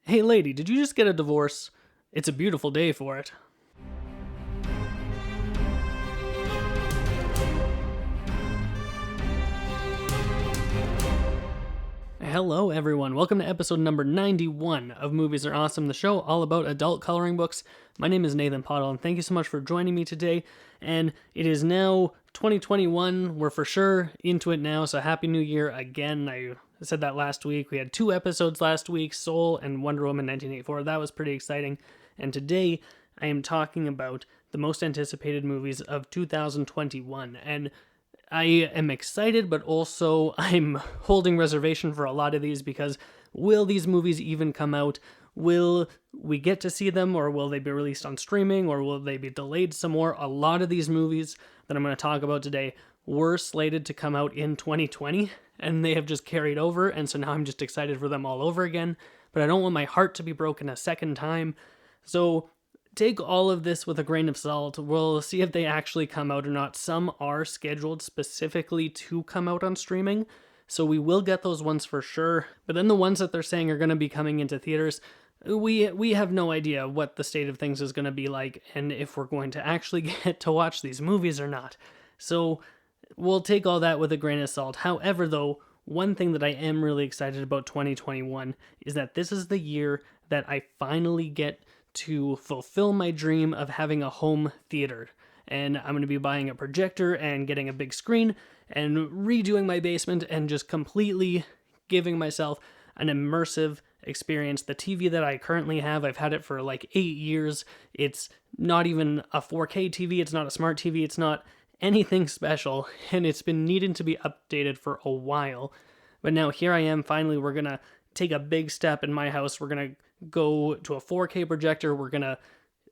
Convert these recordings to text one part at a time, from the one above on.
Hey lady, did you just get a divorce? It's a beautiful day for it. Hello everyone, welcome to episode number 91 of Movies Are Awesome, the show all about adult coloring books. My name is Nathan Pottle and thank you so much for joining me today. And it is now 2021, we're for sure into it now, so Happy New Year again. I said that last week. We had 2 episodes last week, Soul and Wonder Woman 1984. That was pretty exciting. And today I am talking about the most anticipated movies of 2021. And I am excited, but also I'm holding reservation for a lot of these because will these movies even come out? Will we get to see them, or will they be released on streaming, or will they be delayed some more? A lot of these movies that I'm going to talk about today were slated to come out in 2020, and they have just carried over, and so now I'm just excited for them all over again, but I don't want my heart to be broken a second time. So take all of this with a grain of salt. We'll see if they actually come out or not. Some are scheduled specifically to come out on streaming, so we will get those ones for sure. But then the ones that they're saying are going to be coming into theaters, we have no idea what the state of things is going to be like and if we're going to actually get to watch these movies or not. So we'll take all that with a grain of salt. However, though, one thing that I am really excited about 2021 is that this is the year that I finally get to fulfill my dream of having a home theater. And I'm going to be buying a projector and getting a big screen and redoing my basement and just completely giving myself an immersive experience. The TV that I currently have, I've had it for like 8 years. It's not even a 4K TV. It's not a smart TV. It's not anything special. And it's been needing to be updated for a while. But now here I am. Finally, we're going to take a big step in my house. We're going to go to a 4K projector. We're going to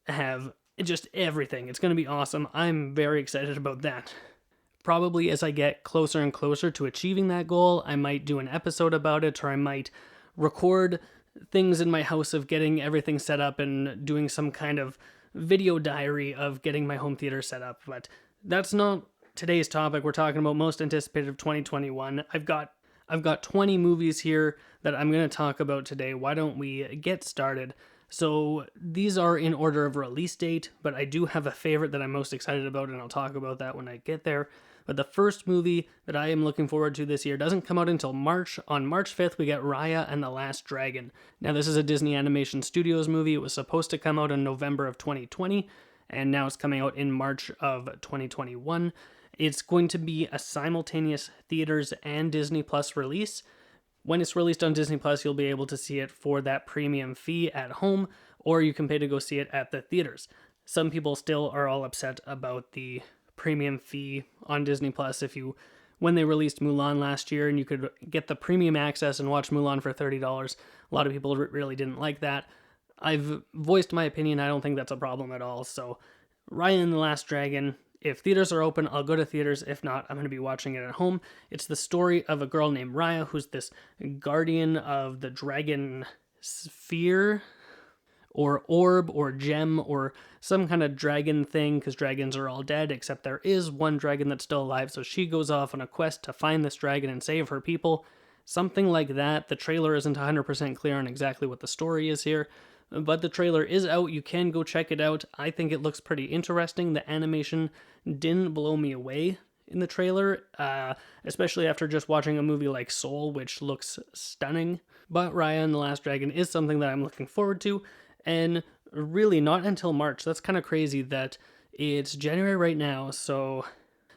have just everything. It's going to be awesome. I'm very excited about that. Probably as I get closer and closer to achieving that goal, I might do an episode about it, or I might record things in my house of getting everything set up and doing some kind of video diary of getting my home theater set up. But that's not today's topic. We're talking about most anticipated of 2021. I've got 20 movies here that I'm going to talk about today. Why don't we get started? So these are in order of release date, but I do have a favorite that I'm most excited about, and I'll talk about that when I get there. But the first movie that I am looking forward to this year doesn't come out until March. On March 5th, we get Raya and the Last Dragon. Now, this is a Disney Animation Studios movie. It was supposed to come out in November of 2020, and now it's coming out in March of 2021. It's going to be a simultaneous theaters and Disney Plus release. When it's released on Disney Plus, you'll be able to see it for that premium fee at home, or you can pay to go see it at the theaters. Some people still are all upset about the premium fee on Disney Plus. When they released Mulan last year and you could get the premium access and watch Mulan for $30, a lot of people really didn't like that. I've voiced my opinion. I don't think that's a problem at all. So Raya and the Last Dragon, if theaters are open, I'll go to theaters. If not, I'm going to be watching it at home. It's the story of a girl named Raya, who's this guardian of the dragon sphere, or orb, or gem, or some kind of dragon thing, because dragons are all dead, except there is one dragon that's still alive, so she goes off on a quest to find this dragon and save her people. Something like that. The trailer isn't 100% clear on exactly what the story is here, but the trailer is out. You can go check it out. I think it looks pretty interesting. The animation didn't blow me away in the trailer, especially after just watching a movie like Soul, which looks stunning. But Raya and the Last Dragon is something that I'm looking forward to, and really not until March. That's kind of crazy that it's January right now, so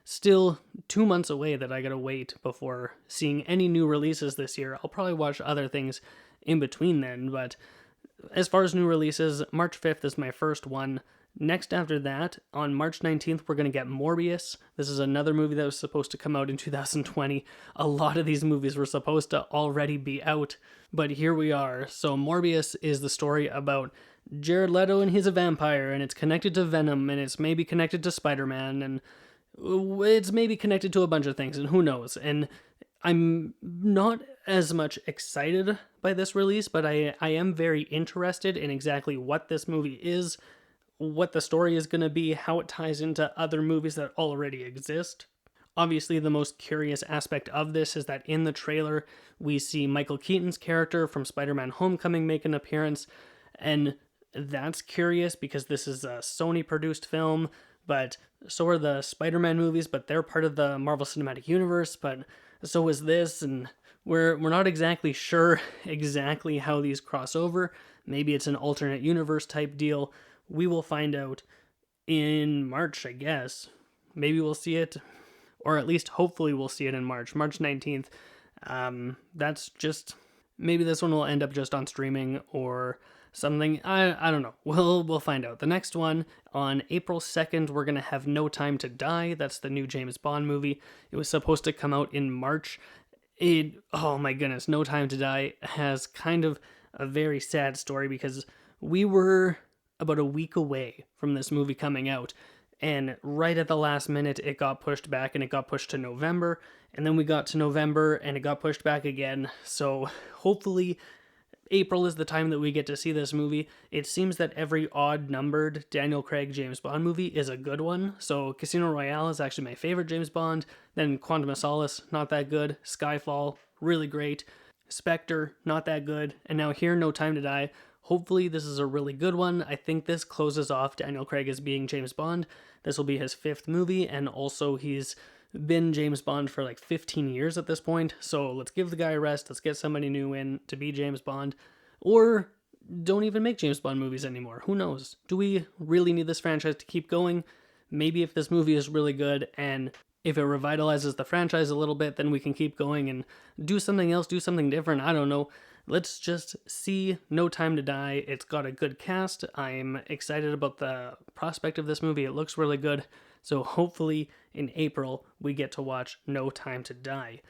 still 2 months away that I gotta wait before seeing any new releases this year. I'll probably watch other things in between then, but as far as new releases, March 5th is my first one. Next after that, on March 19th, we're going to get Morbius. This is another movie that was supposed to come out in 2020. A lot of these movies were supposed to already be out, but here we are. So Morbius is the story about Jared Leto, and he's a vampire, and it's connected to Venom, and it's maybe connected to Spider-Man, and it's maybe connected to a bunch of things, and who knows. And I'm not as much excited by this release, but I am very interested in exactly what this movie is, what the story is going to be, how it ties into other movies that already exist. obviously the most curious aspect of this is that in the trailer, we see Michael Keaton's character from Spider-Man Homecoming make an appearance, and that's curious because this is a Sony-produced film, but so are the Spider-Man movies, but they're part of the Marvel Cinematic Universe, but so is this, and we're not exactly sure exactly how these cross over. Maybe it's an alternate universe type deal. We will find out in March, I guess. Maybe we'll see it, or at least hopefully we'll see it in March 19th. That's just, maybe this one will end up just on streaming or something. I don't know. We'll find out. The next one, on April 2nd, we're going to have No Time to Die. That's the new James Bond movie. It was supposed to come out in March. Oh my goodness, No Time to Die has kind of a very sad story because we were about a week away from this movie coming out, and right at the last minute it got pushed back, and it got pushed to November, and then we got to November and it got pushed back again. So hopefully April is the time that we get to see this movie. It seems that every odd-numbered Daniel Craig James Bond movie is a good one. So Casino Royale is actually my favorite James Bond. Then Quantum of Solace, not that good. Skyfall, really great. Spectre, not that good. And now here, No Time to Die. Hopefully this is a really good one. I think this closes off Daniel Craig as being James Bond. This will be his 5th movie, and also he's been James Bond for like 15 years at this point, so let's give the guy a rest. Let's get somebody new in to be James Bond, or don't even make James Bond movies anymore. Who knows? Do we really need this franchise to keep going? Maybe if this movie is really good and if it revitalizes the franchise a little bit, then we can keep going and do something else, do something different. I don't know. Let's just see No Time to Die. It's got a good cast. I'm excited about the prospect of this movie. It looks really good. So hopefully in April we get to watch No Time to Die.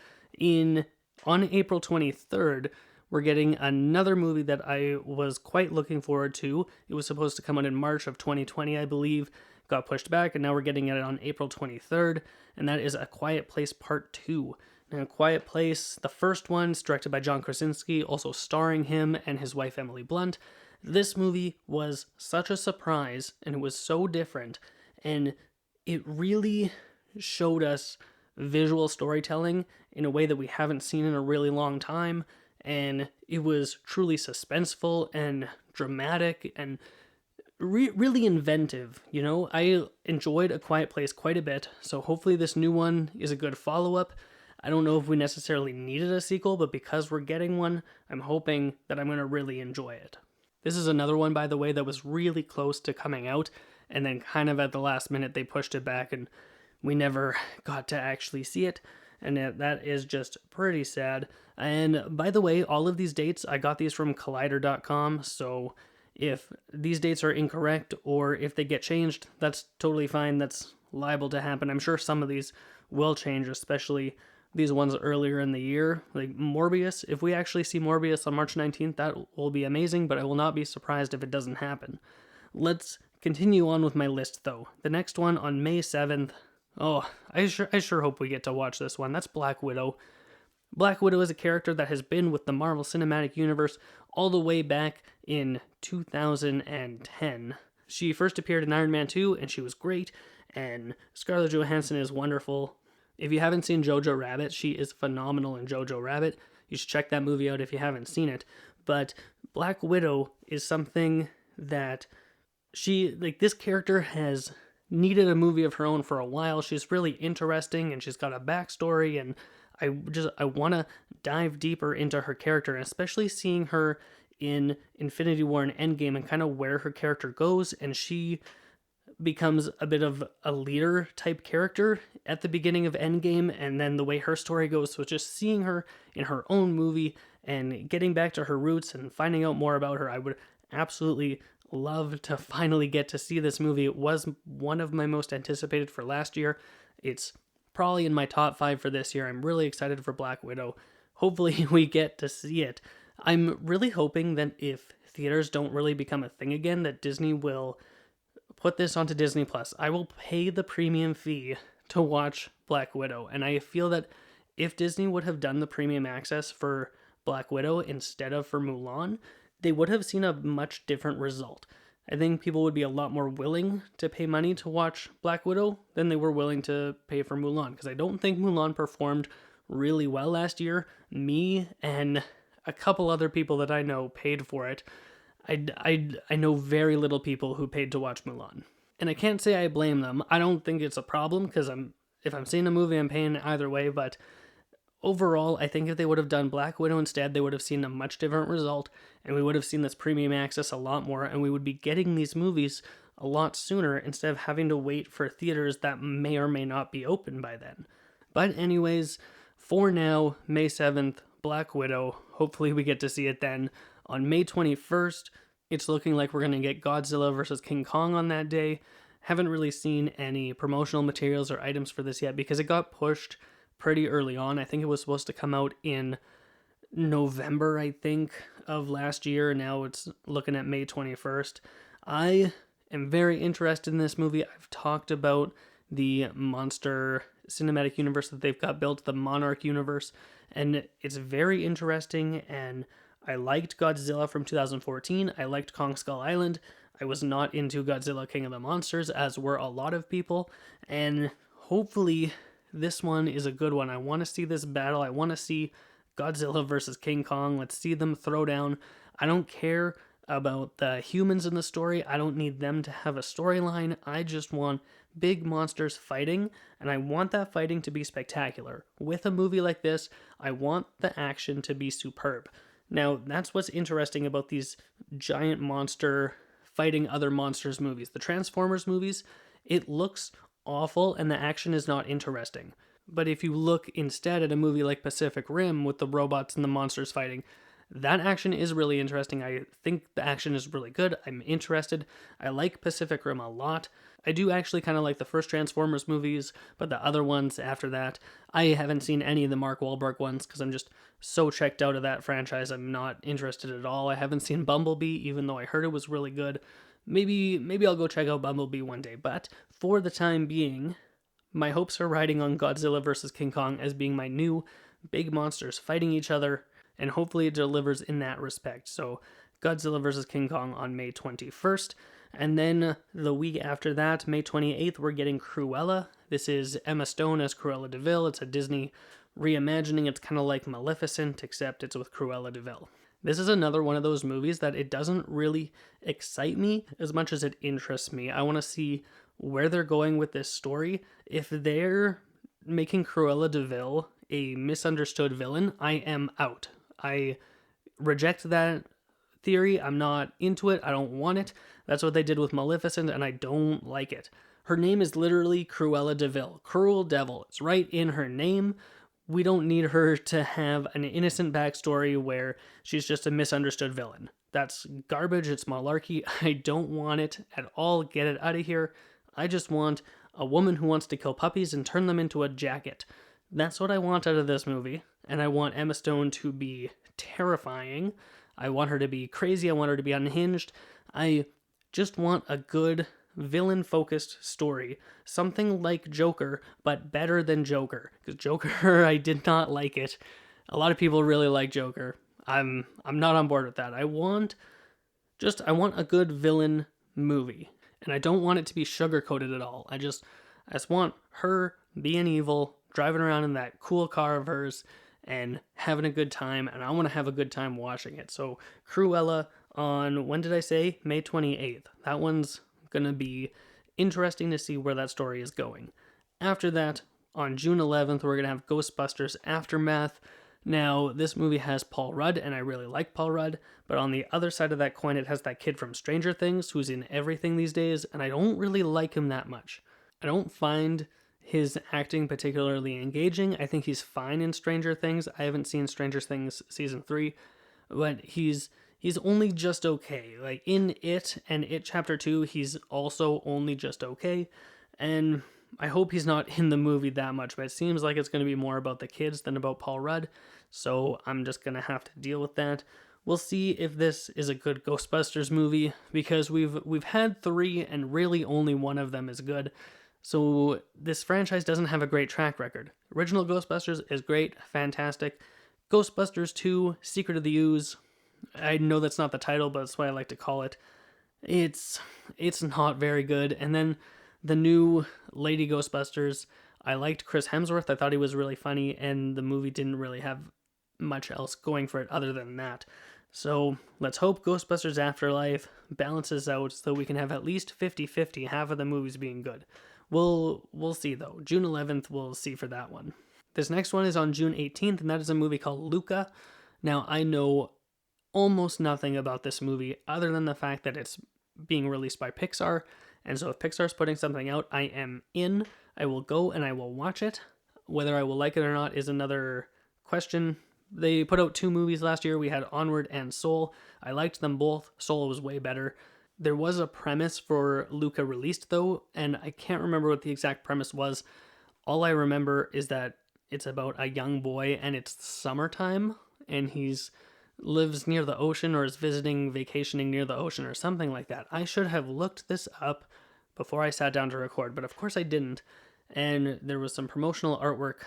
On April 23rd, we're getting another movie that I was quite looking forward to. It was supposed to come out in March of 2020, I believe. Got pushed back, and now we're getting it on April 23rd, and that is A Quiet Place Part 2. Now, Quiet Place, the first one, is directed by John Krasinski, also starring him and his wife Emily Blunt. This movie was such a surprise, and it was so different, and it really showed us visual storytelling in a way that we haven't seen in a really long time, and it was truly suspenseful and dramatic and really inventive. You know, I enjoyed A Quiet Place quite a bit, so hopefully this new one is a good follow-up. I don't know if we necessarily needed a sequel, but because we're getting one, I'm hoping that I'm going to really enjoy it. This is another one, by the way, that was really close to coming out, and then kind of at the last minute they pushed it back and we never got to actually see it, and that is just pretty sad. And by the way, all of these dates, I got these from Collider.com, so if these dates are incorrect or if they get changed, that's totally fine. That's liable to happen. I'm sure some of these will change, especially these ones earlier in the year, like Morbius. If we actually see Morbius on March 19th, that will be amazing, but I will not be surprised if it doesn't happen. Let's continue on with my list, though. The next one on May 7th, I sure hope we get to watch this one. That's Black Widow. Black Widow is a character that has been with the Marvel Cinematic Universe all the way back in 2010. She first appeared in Iron Man 2, and she was great, and Scarlett Johansson is wonderful. If you haven't seen Jojo Rabbit, she is phenomenal in Jojo Rabbit. You should check that movie out if you haven't seen it. But Black Widow is something that this character has needed a movie of her own for a while. She's really interesting, and she's got a backstory, and I want to dive deeper into her character, and especially seeing her in Infinity War and Endgame and kind of where her character goes, and she becomes a bit of a leader type character at the beginning of Endgame, and then the way her story goes. So just seeing her in her own movie and getting back to her roots and finding out more about her, I would absolutely love to finally get to see this movie. It was one of my most anticipated for last year. It's probably in my top 5 for this year. I'm really excited for Black Widow. Hopefully we get to see it. I'm really hoping that if theaters don't really become a thing again, that Disney will put this onto Disney Plus. I will pay the premium fee to watch Black Widow, and I feel that if Disney would have done the premium access for Black Widow instead of for Mulan, they would have seen a much different result. I think people would be a lot more willing to pay money to watch Black Widow than they were willing to pay for Mulan, because I don't think Mulan performed really well last year. Me and a couple other people that I know paid for it. I know very little people who paid to watch Mulan. And I can't say I blame them. I don't think it's a problem, because if I'm seeing a movie, I'm paying either way, but overall, I think if they would have done Black Widow instead, they would have seen a much different result, and we would have seen this premium access a lot more, and we would be getting these movies a lot sooner instead of having to wait for theaters that may or may not be open by then. But anyways, for now, May 7th, Black Widow. Hopefully we get to see it then. On May 21st, it's looking like we're going to get Godzilla vs. King Kong on that day. Haven't really seen any promotional materials or items for this yet because it got pushed pretty early on. I think it was supposed to come out in November, I think, of last year. Now it's looking at May 21st. I am very interested in this movie. I've talked about the monster cinematic universe that they've got built, the Monarch universe, and it's very interesting, and I liked Godzilla from 2014. I liked Kong Skull Island. I was not into Godzilla King of the Monsters, as were a lot of people, and hopefully this one is a good one. I want to see this battle. I want to see Godzilla versus King Kong. Let's see them throw down. I don't care about the humans in the story. I don't need them to have a storyline. I just want big monsters fighting, and I want that fighting to be spectacular. With a movie like this, I want the action to be superb. Now, that's what's interesting about these giant monster fighting other monsters movies. The Transformers movies, it looks awful and the action is not interesting. But if you look instead at a movie like Pacific Rim with the robots and the monsters fighting, that action is really interesting. I think the action is really good. I'm interested. I like Pacific Rim a lot. I do actually kind of like the first Transformers movies, but the other ones after that, I haven't seen any of the Mark Wahlberg ones because I'm just so checked out of that franchise. I'm not interested at all. I haven't seen Bumblebee, even though I heard it was really good. Maybe I'll go check out Bumblebee one day, but for the time being, my hopes are riding on Godzilla vs. King Kong as being my new big monsters fighting each other, and hopefully it delivers in that respect. So Godzilla vs. King Kong on May 21st, and then the week after that, May 28th, we're getting Cruella. This is Emma Stone as Cruella de Vil. It's a Disney reimagining. It's kind of like Maleficent, except it's with Cruella de Vil. This is another one of those movies that it doesn't really excite me as much as it interests me. I want to see where they're going with this story. If they're making Cruella de Vil a misunderstood villain, I am out. I reject that theory. I'm not into it. I don't want it. That's what they did with Maleficent, and I don't like it. Her name is literally Cruella de Vil. Cruel Devil. It's right in her name. We don't need her to have an innocent backstory where she's just a misunderstood villain. That's garbage. It's malarkey. I don't want it at all. Get it out of here. I just want a woman who wants to kill puppies and turn them into a jacket. That's what I want out of this movie. And I want Emma Stone to be terrifying. I want her to be crazy. I want her to be unhinged. I just want a good villain-focused story. Something like Joker, but better than Joker. Because Joker, I did not like it. A lot of people really like Joker. I'm not on board with that. I want a good villain movie. And I don't want it to be sugar-coated at all. I just want her being evil, driving around in that cool car of hers, and having a good time, and I want to have a good time watching it. So Cruella on, when did I say? May 28th. That one's going to be interesting to see where that story is going. After that, on June 11th, we're going to have Ghostbusters Aftermath. Now, this movie has Paul Rudd, and I really like Paul Rudd, but on the other side of that coin, it has that kid from Stranger Things who's in everything these days, and I don't really like him that much. I don't find his acting particularly engaging. I think he's fine in Stranger Things. I haven't seen Stranger Things season 3, but he's only just okay. Like in It and It Chapter 2, he's also only just okay. And I hope he's not in the movie that much, but it seems like it's going to be more about the kids than about Paul Rudd. So I'm just going to have to deal with that. We'll see if this is a good Ghostbusters movie, because we've had 3 and really only one of them is good. So this franchise doesn't have a great track record. Original Ghostbusters is great, fantastic. Ghostbusters 2, Secret of the Ooze, I know that's not the title, but that's what I like to call it. It's it's not very good. And then the new Lady Ghostbusters, I liked Chris Hemsworth. I thought he was really funny, and the movie didn't really have much else going for it other than that. So let's hope Ghostbusters Afterlife balances out so we can have at least 50-50, half of the movies being good. We'll see though. June 11th, we'll see for that one. This next one is on June 18th, and that is a movie called Luca. Now, I know almost nothing about this movie other than the fact that it's being released by Pixar. And so if Pixar's putting something out, I am in. I will go and I will watch it. Whether I will like it or not is another question. They put out 2 movies last year. We had Onward and Soul. I liked them both. Soul was way better. There was a premise for Luca released though, and I can't remember what the exact premise was. All I remember is that it's about a young boy and it's summertime and he's lives near the ocean or is visiting vacationing near the ocean or something like that. I should have looked this up before I sat down to record, but of course I didn't. And there was some promotional artwork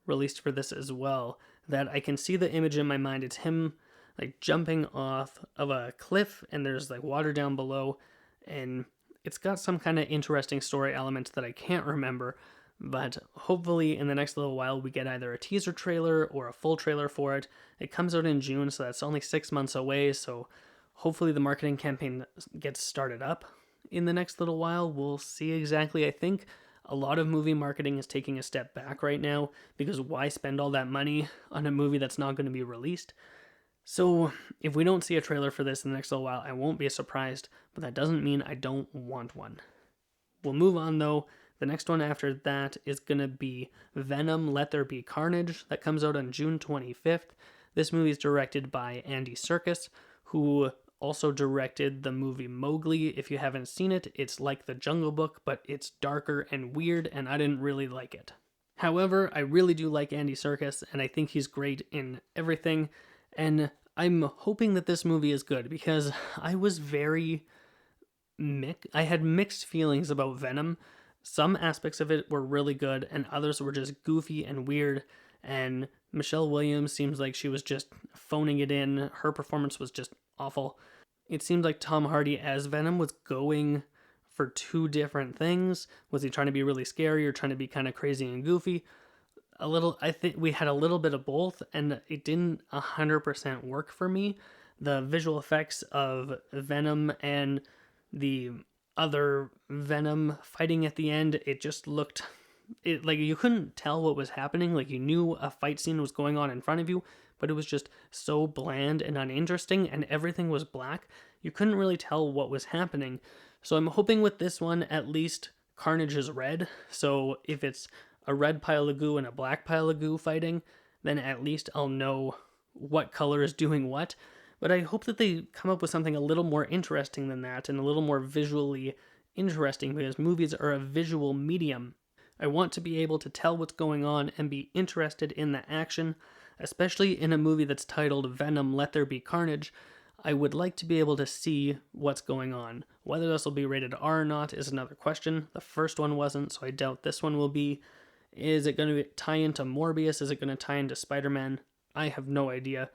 released for this as well that I can see the image in my mind. It's him like jumping off of a cliff and there's like water down below, and it's got some kind of interesting story element that I can't remember. But hopefully in the next little while we get either a teaser trailer or a full trailer for it. It comes out in June, so that's only 6 months away, so hopefully the marketing campaign gets started up in the next little while. We'll see exactly. I think a lot of movie marketing is taking a step back right now because why spend all that money on a movie that's not going to be released? So if we don't see a trailer for this in the next little while, I won't be surprised, but that doesn't mean I don't want one. We'll move on though. The next one after that is going to be Venom Let There Be Carnage. That comes out on June 25th. This movie is directed by Andy Serkis, who also directed the movie Mowgli. If you haven't seen it, it's like The Jungle Book, but it's darker and weird, and I didn't really like it. However, I really do like Andy Serkis, and I think he's great in everything, and I'm hoping that this movie is good because I was I had mixed feelings about Venom. Some aspects of it were really good, and others were just goofy and weird. And Michelle Williams seems like she was just phoning it in. Her performance was just awful. It seemed like Tom Hardy as Venom was going for 2 different things. Was he trying to be really scary or trying to be kind of crazy and goofy? I think we had a little bit of both, and it didn't 100% work for me. The visual effects of Venom and the other Venom fighting at the end, it just looked like you couldn't tell what was happening. Like you knew a fight scene was going on in front of you, but it was just so bland and uninteresting, and everything was black. You couldn't really tell what was happening. So I'm hoping with this one, at least Carnage is red. So if it's a red pile of goo and a black pile of goo fighting, then at least I'll know what color is doing what. But I hope that they come up with something a little more interesting than that and a little more visually interesting because movies are a visual medium. I want to be able to tell what's going on and be interested in the action, especially in a movie that's titled Venom Let There Be Carnage. I would like to be able to see what's going on. Whether this will be rated R or not is another question. The first one wasn't, so I doubt this one will be. Is it going to tie into Morbius? Is it going to tie into Spider-Man? I have no idea.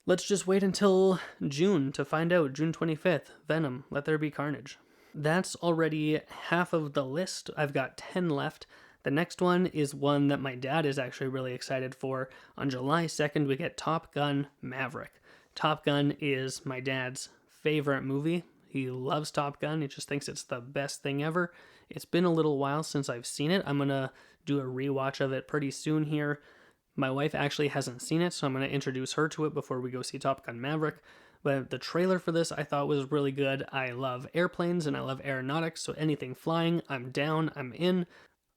Let's just wait until June to find out. June 25th, Venom, Let There Be Carnage. That's already half of the list. I've got 10 left. The next one is one that my dad is actually really excited for. On July 2nd, we get Top Gun Maverick. Top Gun is my dad's favorite movie. He loves Top Gun. He just thinks it's the best thing ever. It's been a little while since I've seen it. I'm going to do a rewatch of it pretty soon here. My wife actually hasn't seen it, so I'm going to introduce her to it before we go see Top Gun Maverick. But the trailer for this I thought was really good. I love airplanes and I love aeronautics, so anything flying, I'm down, I'm in.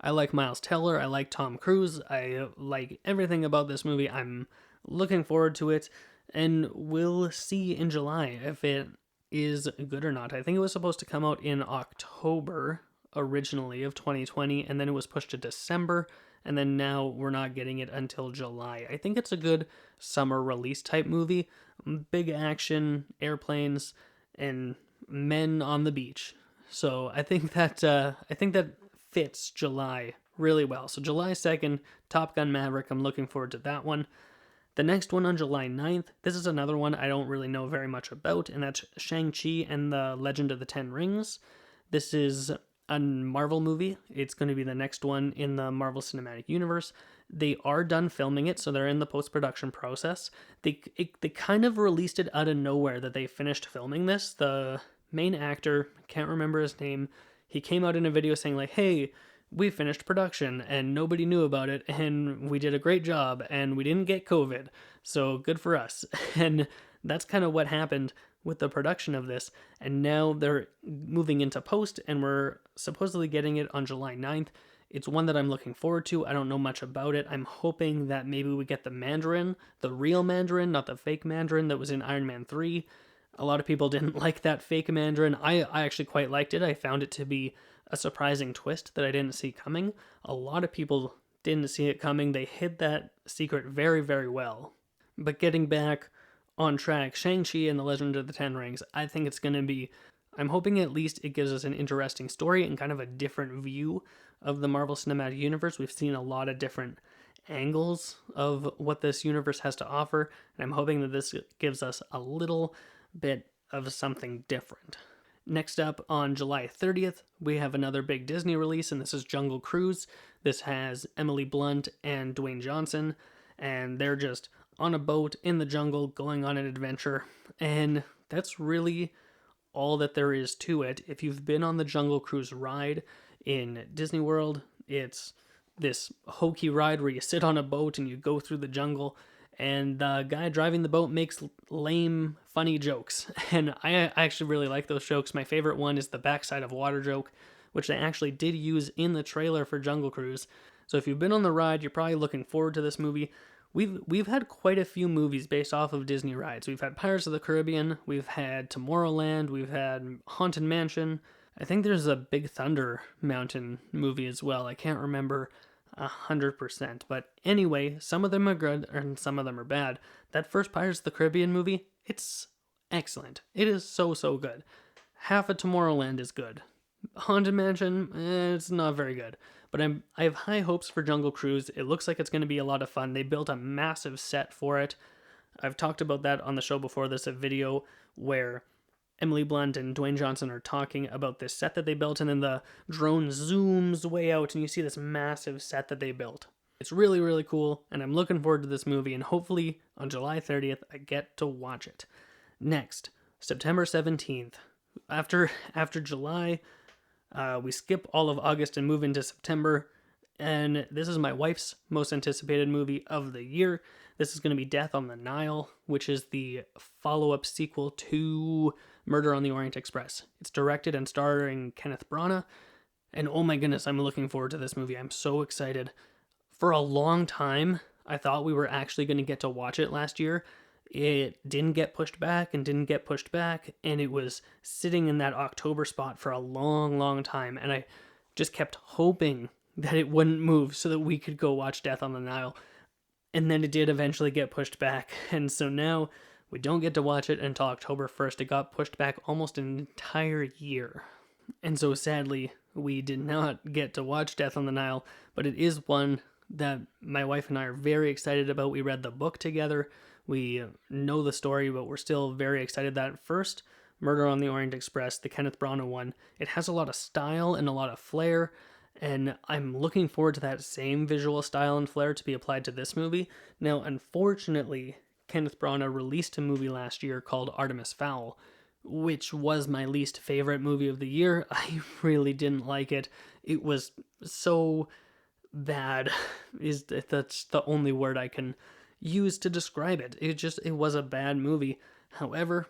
I like Miles Teller, I like Tom Cruise, I like everything about this movie. I'm looking forward to it, and we'll see in July if it is good or not. I think it was supposed to come out in October originally of 2020, and then it was pushed to December. And then now we're not getting it until July. I think it's a good summer release type movie. Big action, airplanes, and men on the beach. So I think that fits July really well. So July 2nd, Top Gun Maverick. I'm looking forward to that one. The next one on July 9th, this is another one I don't really know very much about, and that's Shang-Chi and the Legend of the Ten Rings. This is a Marvel movie. It's going to be the next one in the Marvel Cinematic Universe. They are done filming it, so they're in the post-production process. They kind of released it out of nowhere that they finished filming this. The main actor, can't remember his name, he came out in a video saying like, hey, we finished production and nobody knew about it and we did a great job and we didn't get COVID, so good for us. And that's kind of what happened with the production of this, and now they're moving into post and we're supposedly getting it on July 9th. It's one that I'm looking forward to. I don't know much about it. I'm hoping that maybe we get the Mandarin, the real Mandarin, not the fake Mandarin that was in Iron Man 3. A lot of people didn't like that fake Mandarin. I actually quite liked it. I found it to be a surprising twist that I didn't see coming. A lot of people didn't see it coming. They hid that secret very, very well. But getting back on track, Shang-Chi and the Legend of the Ten Rings, I think it's going to be, I'm hoping at least it gives us an interesting story and kind of a different view of the Marvel Cinematic Universe. We've seen a lot of different angles of what this universe has to offer, and I'm hoping that this gives us a little bit of something different. Next up, on July 30th, we have another big Disney release, and this is Jungle Cruise. This has Emily Blunt and Dwayne Johnson, and they're just on a boat in the jungle going on an adventure, and that's really all that there is to it. If you've been on the Jungle Cruise ride in Disney World, it's this hokey ride where you sit on a boat and you go through the jungle, and the guy driving the boat makes lame, funny jokes. And I actually really like those jokes. My favorite one is the backside of water joke, which they actually did use in the trailer for Jungle Cruise. So if you've been on the ride, you're probably looking forward to this movie. We've had quite a few movies based off of Disney rides. We've had Pirates of the Caribbean, we've had Tomorrowland, we've had Haunted Mansion. I think there's a Big Thunder Mountain movie as well. I can't remember 100%. But anyway, some of them are good and some of them are bad. That first Pirates of the Caribbean movie, it's excellent. It is so, so good. Half of Tomorrowland is good. Haunted Mansion, it's not very good. But I have high hopes for Jungle Cruise. It looks like it's going to be a lot of fun. They built a massive set for it. I've talked about that on the show before. There's a video where Emily Blunt and Dwayne Johnson are talking about this set that they built, and then the drone zooms way out and you see this massive set that they built. It's really, really cool, and I'm looking forward to this movie, and hopefully on July 30th I get to watch it. Next, September 17th. After July, we skip all of August and move into September, and this is my wife's most anticipated movie of the year. This is going to be Death on the Nile, which is the follow-up sequel to Murder on the Orient Express. It's directed and starring Kenneth Branagh, and oh my goodness, I'm looking forward to this movie. I'm so excited. For a long time, I thought we were actually going to get to watch it last year. It didn't get pushed back and didn't get pushed back, and it was sitting in that October spot for a long, long time, and I just kept hoping that it wouldn't move so that we could go watch Death on the Nile. And then it did eventually get pushed back, and so now we don't get to watch it until October 1st. It got pushed back almost an entire year. And so sadly, we did not get to watch Death on the Nile, but it is one that my wife and I are very excited about. We read the book together. We know the story, but we're still very excited. That first Murder on the Orient Express, the Kenneth Branagh one, it has a lot of style and a lot of flair, and I'm looking forward to that same visual style and flair to be applied to this movie. Now, unfortunately, Kenneth Branagh released a movie last year called Artemis Fowl, which was my least favorite movie of the year. I really didn't like it. It was so bad. That's the only word I can use to describe it. It was a bad movie. However,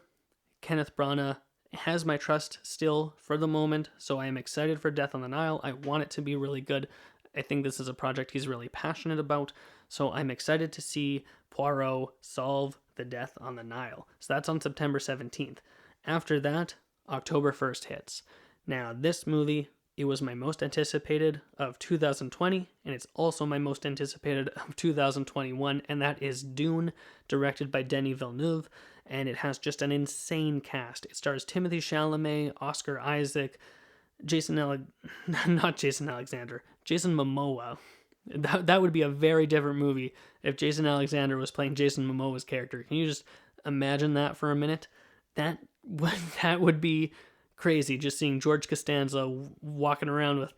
Kenneth Branagh has my trust still for the moment, so I am excited for Death on the Nile. I want it to be really good. I think this is a project he's really passionate about, so I'm excited to see Poirot solve the Death on the Nile. So that's on September 17th. After that, October 1st hits. Now, this movie, it was my most anticipated of 2020, and it's also my most anticipated of 2021, and that is Dune, directed by Denis Villeneuve, and it has just an insane cast. It stars Timothée Chalamet, Oscar Isaac, Jason Momoa, That would be a very different movie if Jason Alexander was playing Jason Momoa's character. Can you just imagine that for a minute? That that would be crazy. Just seeing George Costanza walking around with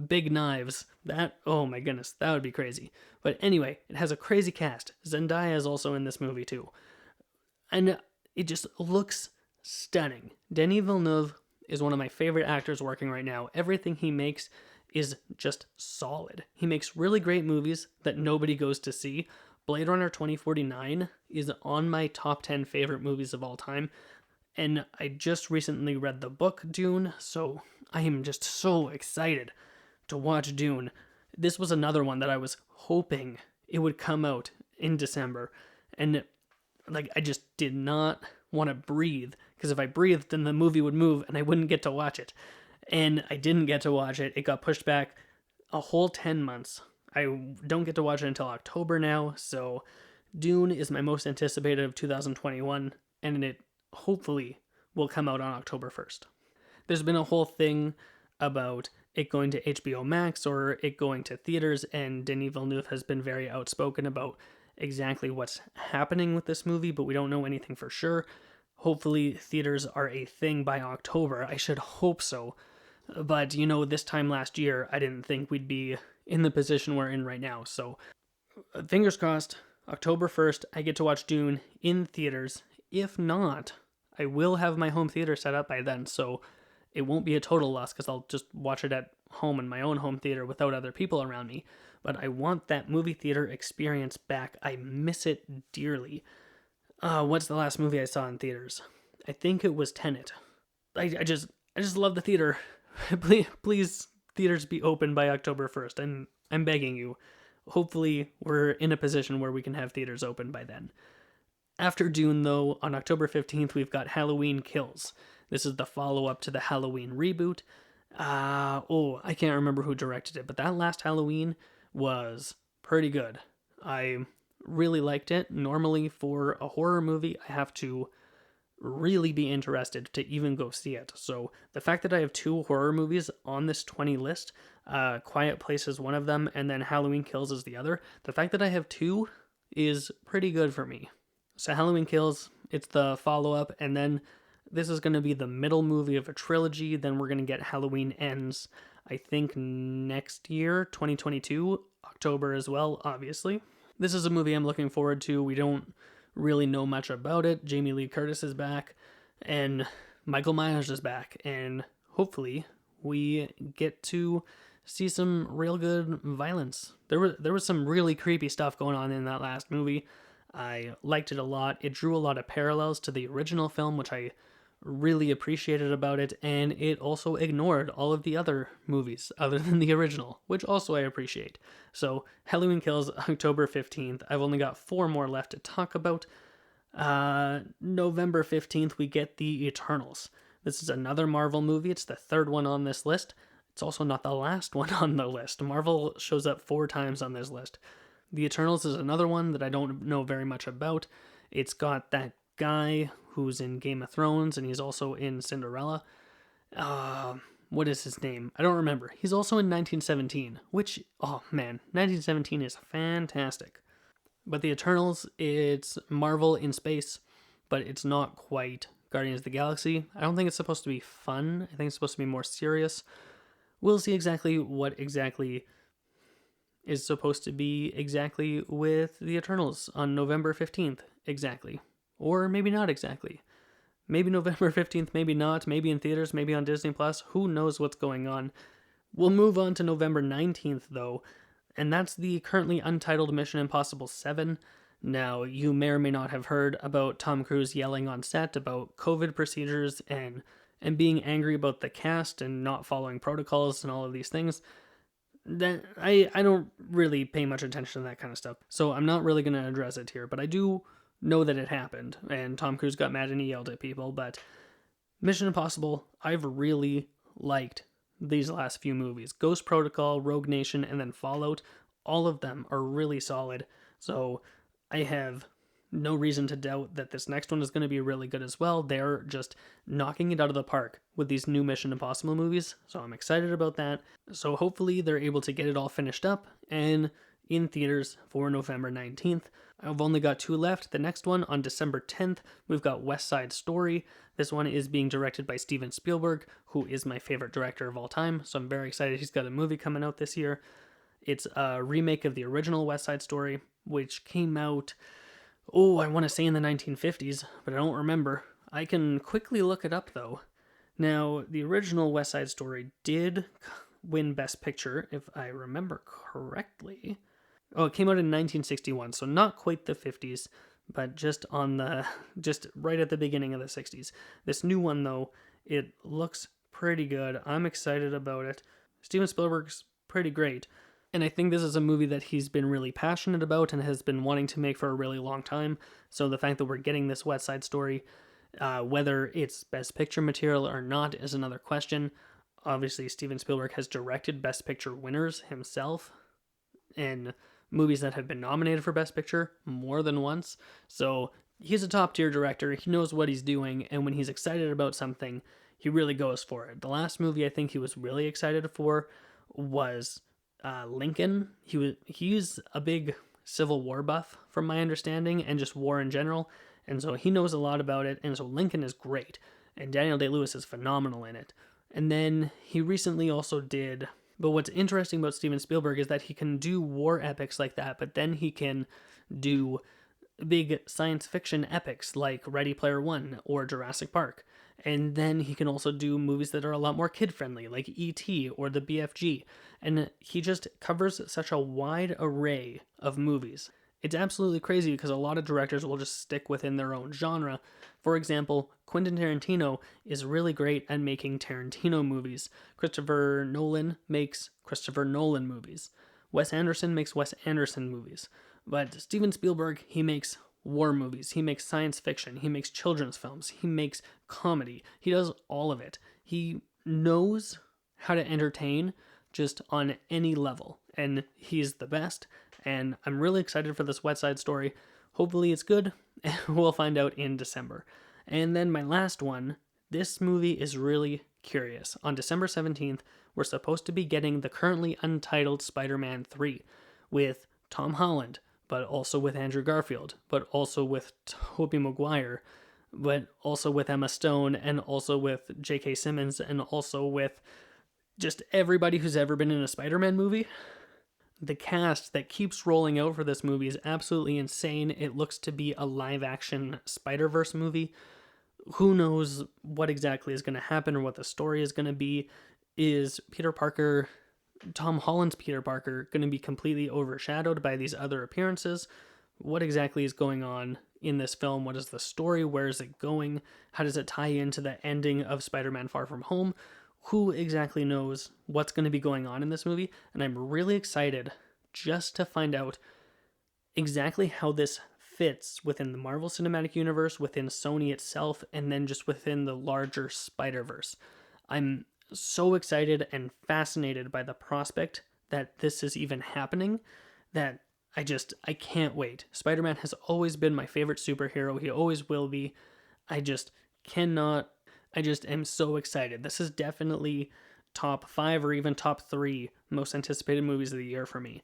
big knives. That, oh my goodness, that would be crazy. But anyway, it has a crazy cast. Zendaya is also in this movie too, and it just looks stunning. Denis Villeneuve is one of my favorite actors working right now. Everything he makes is just solid. He makes really great movies that nobody goes to see. Blade Runner 2049 is on my top 10 favorite movies of all time. And I just recently read the book Dune, so I am just so excited to watch Dune. This was another one that I was hoping it would come out in December. And like, I just did not want to breathe, because if I breathed, then the movie would move and I wouldn't get to watch it. And I didn't get to watch it. It got pushed back a whole 10 months. I don't get to watch it until October now, so Dune is my most anticipated of 2021, and it hopefully will come out on October 1st. There's been a whole thing about it going to HBO Max or it going to theaters, and Denis Villeneuve has been very outspoken about exactly what's happening with this movie, but we don't know anything for sure. Hopefully theaters are a thing by October. I should hope so. But, this time last year, I didn't think we'd be in the position we're in right now. So, fingers crossed, October 1st, I get to watch Dune in theaters. If not, I will have my home theater set up by then, so it won't be a total loss because I'll just watch it at home in my own home theater without other people around me. But I want that movie theater experience back. I miss it dearly. What's the last movie I saw in theaters? I think it was Tenet. I just love the theater. Please, theaters be open by October 1st. I'm begging you. Hopefully, we're in a position where we can have theaters open by then. After Dune, though, on October 15th, we've got Halloween Kills. This is the follow-up to the Halloween reboot. I can't remember who directed it, but that last Halloween was pretty good. I really liked it. Normally, for a horror movie, I have to really be interested to even go see it. So the fact that I have 2 horror movies on this 20 list, Quiet Place is one of them, and then Halloween Kills is the other. The fact that I have 2 is pretty good for me. So Halloween Kills, it's the follow-up, and then this is going to be the middle movie of a trilogy. Then we're going to get Halloween Ends, I think, next year, 2022, October as well, obviously. This is a movie I'm looking forward to. We don't really know much about it. Jamie Lee Curtis is back, and Michael Myers is back, and hopefully we get to see some real good violence. There was some really creepy stuff going on in that last movie. I liked it a lot. It drew a lot of parallels to the original film, which I really appreciated about it, and it also ignored all of the other movies other than the original, which also I appreciate. So, Halloween Kills, October 15th. I've only got 4 more left to talk about. November 15th, we get The Eternals. This is another Marvel movie. It's the 3rd one on this list. It's also not the last one on the list. Marvel shows up 4 times on this list. The Eternals is another one that I don't know very much about. It's got that guy who's in Game of Thrones, and he's also in Cinderella. What is his name? I don't remember. He's also in 1917, which, oh man, 1917 is fantastic. But The Eternals, it's Marvel in space, but it's not quite Guardians of the Galaxy. I don't think it's supposed to be fun. I think it's supposed to be more serious. We'll see exactly what exactly is supposed to be exactly with The Eternals on November 15th, exactly. Or maybe not exactly. Maybe November 15th, maybe not, maybe in theaters, maybe on Disney+, who knows what's going on. We'll move on to November 19th, though, and that's the currently untitled Mission Impossible 7. Now, you may or may not have heard about Tom Cruise yelling on set about COVID procedures and being angry about the cast and not following protocols and all of these things. That I don't really pay much attention to that kind of stuff, so I'm not really going to address it here, but I do know that it happened, and Tom Cruise got mad and he yelled at people. But Mission Impossible, I've really liked these last few movies. Ghost Protocol, Rogue Nation, and then Fallout, all of them are really solid. So I have no reason to doubt that this next one is going to be really good as well. They're just knocking it out of the park with these new Mission Impossible movies, so I'm excited about that. So hopefully they're able to get it all finished up and in theaters for November 19th. I've only got 2 left. The next one on December 10th, we've got West Side Story. This one is being directed by Steven Spielberg, who is my favorite director of all time, so I'm very excited he's got a movie coming out this year. It's a remake of the original West Side Story, which came out, I want to say in the 1950s, but I don't remember. I can quickly look it up, though. Now, the original West Side Story did win Best Picture, if I remember correctly. Oh, it came out in 1961, so not quite the 50s, but just right at the beginning of the 60s. This new one, though, it looks pretty good. I'm excited about it. Steven Spielberg's pretty great. And I think this is a movie that he's been really passionate about and has been wanting to make for a really long time. So the fact that we're getting this West Side Story, whether it's Best Picture material or not, is another question. Obviously, Steven Spielberg has directed Best Picture winners himself in movies that have been nominated for Best Picture more than once. So he's a top-tier director. He knows what he's doing, and when he's excited about something, he really goes for it. The last movie I think he was really excited for was Lincoln. He's a big Civil War buff, from my understanding, and just war in general, and so he knows a lot about it, and so Lincoln is great, and Daniel Day-Lewis is phenomenal in it. And then he recently also did, but what's interesting about Steven Spielberg is that he can do war epics like that, but then he can do big science fiction epics like Ready Player One or Jurassic Park. And then he can also do movies that are a lot more kid-friendly, like E.T. or the BFG. And he just covers such a wide array of movies. It's absolutely crazy because a lot of directors will just stick within their own genre. For example, Quentin Tarantino is really great at making Tarantino movies. Christopher Nolan makes Christopher Nolan movies. Wes Anderson makes Wes Anderson movies. But Steven Spielberg, he makes war movies, he makes science fiction, he makes children's films, he makes comedy. He does all of it. He knows how to entertain just on any level, and he's the best. And I'm really excited for this West Side Story. Hopefully it's good. We'll find out in December. And then my last one, this movie is really curious. On December 17th, we're supposed to be getting the currently untitled Spider-Man 3 with Tom Holland, but also with Andrew Garfield, but also with Tobey Maguire, but also with Emma Stone, and also with J.K. Simmons, and also with just everybody who's ever been in a Spider-Man movie. The cast that keeps rolling out for this movie is absolutely insane. It looks to be a live-action Spider-Verse movie. Who knows what exactly is going to happen or what the story is going to be? Is Peter Parker, Tom Holland's Peter Parker, going to be completely overshadowed by these other appearances? What exactly is going on in this film? What is the story? Where is it going? How does it tie into the ending of Spider-Man Far From Home? Who exactly knows what's going to be going on in this movie? And I'm really excited just to find out exactly how this fits within the Marvel Cinematic Universe, within Sony itself, and then just within the larger Spider-Verse. I'm so excited and fascinated by the prospect that this is even happening that I can't wait. Spider-Man has always been my favorite superhero. He always will be. I just am so excited. This is definitely top 5 or even top 3 most anticipated movies of the year for me.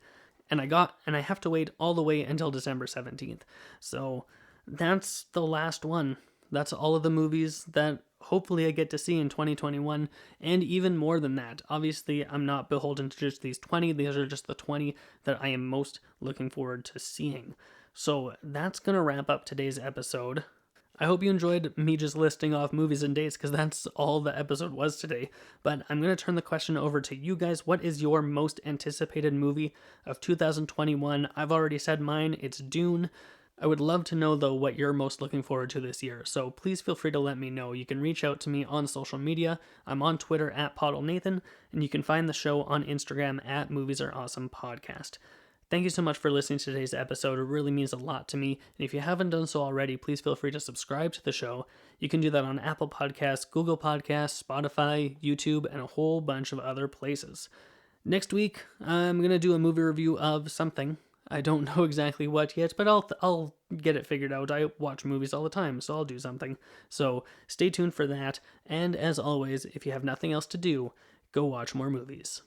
And I have to wait all the way until December 17th. So that's the last one. That's all of the movies that hopefully I get to see in 2021, and even more than that. Obviously, I'm not beholden to just these 20. These are just the 20 that I am most looking forward to seeing. So that's going to wrap up today's episode. I hope you enjoyed me just listing off movies and dates, because that's all the episode was today. But I'm going to turn the question over to you guys. What is your most anticipated movie of 2021? I've already said mine. It's Dune. I would love to know, though, what you're most looking forward to this year. So please feel free to let me know. You can reach out to me on social media. I'm on Twitter at PottleNathan, and you can find the show on Instagram at Movies Are Awesome Podcast. Thank you so much for listening to today's episode. It really means a lot to me. And if you haven't done so already, please feel free to subscribe to the show. You can do that on Apple Podcasts, Google Podcasts, Spotify, YouTube, and a whole bunch of other places. Next week, I'm going to do a movie review of something. I don't know exactly what yet, but I'll get it figured out. I watch movies all the time, so I'll do something. So stay tuned for that. And as always, if you have nothing else to do, go watch more movies.